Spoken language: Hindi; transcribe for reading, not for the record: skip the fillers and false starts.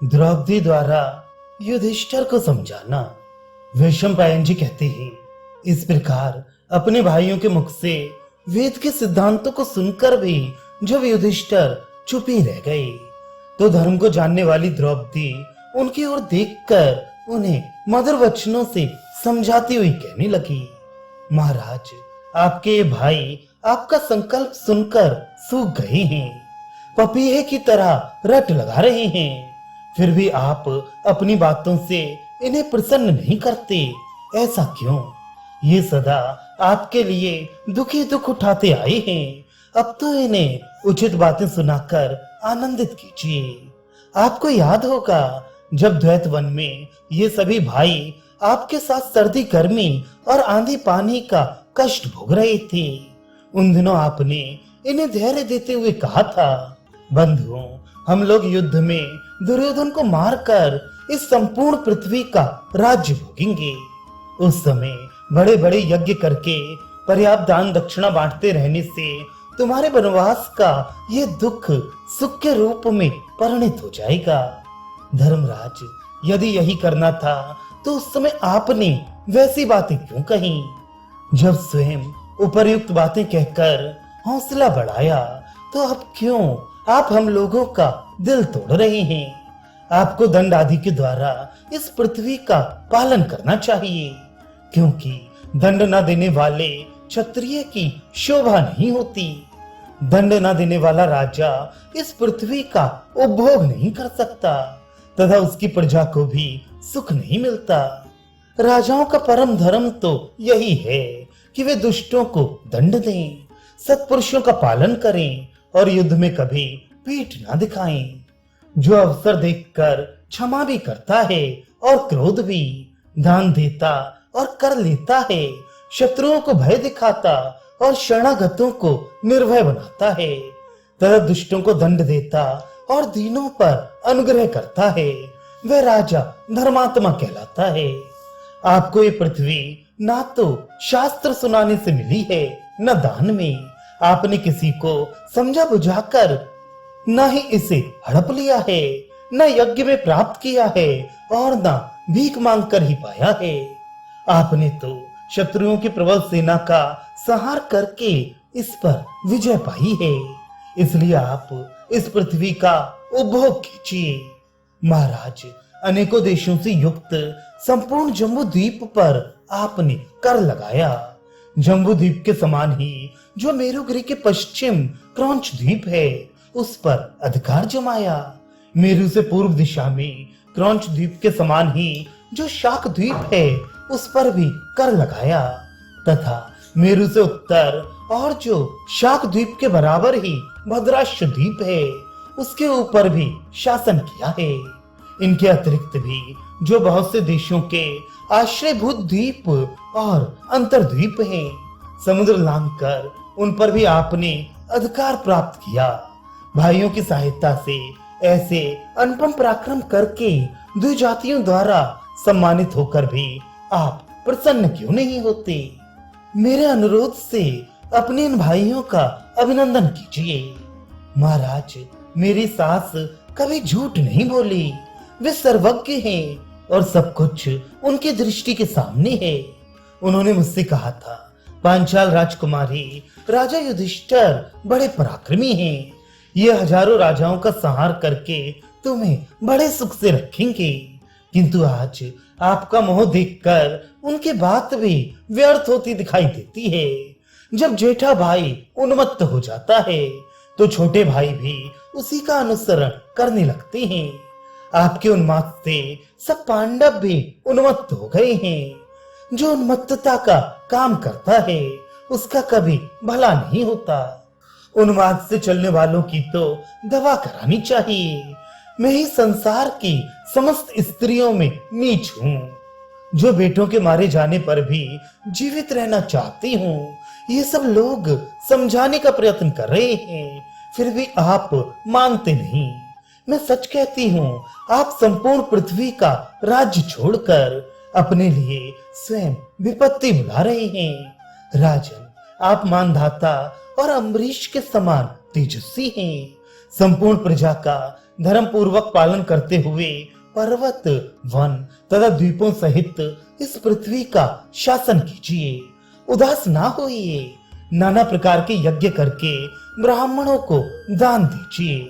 द्रौपदी द्वारा युधिष्ठिर को समझाना। वैशंपायन जी कहते हैं, इस प्रकार अपने भाइयों के मुख से वेद के सिद्धांतों को सुनकर भी जब युधिष्ठिर चुप ही रह गए, तो धर्म को जानने वाली द्रौपदी उनकी ओर देखकर उन्हें मधुर वचनों से समझाती हुई कहने लगी, महाराज, आपके ये भाई आपका संकल्प सुनकर सूख गए हैं, पपीहे की तरह रट लगा रहे हैं, फिर भी आप अपनी बातों से इन्हें प्रसन्न नहीं करते। ऐसा क्यों? ये सदा आपके लिए दुखी दुख उठाते आए हैं, अब तो इन्हें उचित बातें सुनाकर आनंदित कीजिए। आपको याद होगा जब द्वैत वन में ये सभी भाई आपके साथ सर्दी गर्मी और आंधी पानी का कष्ट भोग रहे थे, उन दिनों आपने इन्हें धैर्य देते हुए कहा था, बंधुओं, हम लोग युद्ध में दुर्योधन को मारकर इस संपूर्ण पृथ्वी का राज्य भोगेंगे। उस समय बड़े बड़े यज्ञ करके पर्याप्त दान दक्षिणा बांटते रहने से तुम्हारे वनवास का ये दुख सुख के रूप में परिणित हो जाएगा। धर्मराज, यदि यही करना था तो उस समय आपने वैसी बातें क्यों कही? जब स्वयं उपर्युक्त बातें कहकर हौसला बढ़ाया, तो अब क्यों आप हम लोगों का दिल तोड़ रहे हैं? आपको दंड आदि के द्वारा इस पृथ्वी का पालन करना चाहिए, क्योंकि दंड न देने वाले क्षत्रिय की शोभा नहीं होती। दंड न देने वाला राजा इस पृथ्वी का उपभोग नहीं कर सकता तथा उसकी प्रजा को भी सुख नहीं मिलता। राजाओं का परम धर्म तो यही है कि वे दुष्टों को दंड दें, सत्पुरुषों का पालन करें और युद्ध में कभी पीठ ना दिखाएं। जो अवसर देखकर क्षमा भी करता है और क्रोध भी, दान देता और कर लेता है, शत्रुओं को भय दिखाता और शरणागतों को निर्भय बनाता है, तथा दुष्टों को दंड देता और दीनों पर अनुग्रह करता है, वह राजा धर्मात्मा कहलाता है। आपको ये पृथ्वी ना तो शास्त्र सुनाने से मिली है, न दान में। आपने किसी को समझा बुझाकर न ही इसे हड़प लिया है, न यज्ञ में प्राप्त किया है और न भीख मांग कर ही पाया है। आपने तो शत्रुओं की प्रबल सेना का संहार करके इस पर विजय पाई है, इसलिए आप इस पृथ्वी का उपभोग कीजिए। महाराज, अनेकों देशों से युक्त संपूर्ण जम्बू द्वीप पर आपने कर लगाया। जम्बू द्वीप के समान ही जो मेरुगिरी के पश्चिम क्रौंच द्वीप है, उस पर अधिकार जमाया। मेरु से पूर्व दिशा में क्रौंच द्वीप के समान ही जो शाक द्वीप है, उस पर भी कर लगाया तथा मेरु से उत्तर और जो शाक द्वीप के बराबर ही भद्राश्व द्वीप है, उसके ऊपर भी शासन किया है। इनके अतिरिक्त भी जो बहुत से देशों के आश्रयभूत द्वीप और अंतर्द्वीप हैं, समुद्र लांघकर उन पर भी आपने अधिकार प्राप्त किया। भाइयों की सहायता से ऐसे अनुपम पराक्रम करके द्विजातियों द्वारा सम्मानित होकर भी आप प्रसन्न क्यों नहीं होते? मेरे अनुरोध से अपने इन भाइयों का अभिनंदन कीजिए। महाराज, मेरी सास कभी झूठ नहीं बोली, वे सर्वज्ञ हैं और सब कुछ उनकी दृष्टि के सामने है। उन्होंने मुझसे कहा था, पांचाल राजकुमारी राजा युधिष्ठिर बड़े पराक्रमी हैं, ये हजारों राजाओं का संहार करके तुम्हें बड़े सुख से रखेंगे, किंतु आज आपका मोह देखकर उनकी बात भी व्यर्थ होती दिखाई देती है। जब जेठा भाई उन्मत्त हो जाता है, तो छोटे भाई भी उसी का अनुसरण करने लगते हैं। आपके उन्माद से सब पांडव भी उन्मत्त हो गए हैं। जो उन्मत्तता का काम करता है, उसका कभी भला नहीं होता। उन्माद से चलने वालों की तो दवा करानी चाहिए। मैं ही संसार की समस्त स्त्रियों में नीच हूँ, जो बेटों के मारे जाने पर भी जीवित रहना चाहती हूँ। ये सब लोग समझाने का प्रयत्न कर रहे हैं, फिर भी आप मानते नहीं। मैं सच कहती हूँ, आप संपूर्ण पृथ्वी का राज्य छोड़कर अपने लिए स्वयं विपत्ति बुला रहे हैं। राजन, आप मानधाता और अम्बरीश के समान तेजस्वी हैं। संपूर्ण प्रजा का धर्म पूर्वक पालन करते हुए पर्वत, वन तथा द्वीपों सहित इस पृथ्वी का शासन कीजिए। उदास ना होइए, नाना प्रकार के यज्ञ करके ब्राह्मणों को दान दीजिए।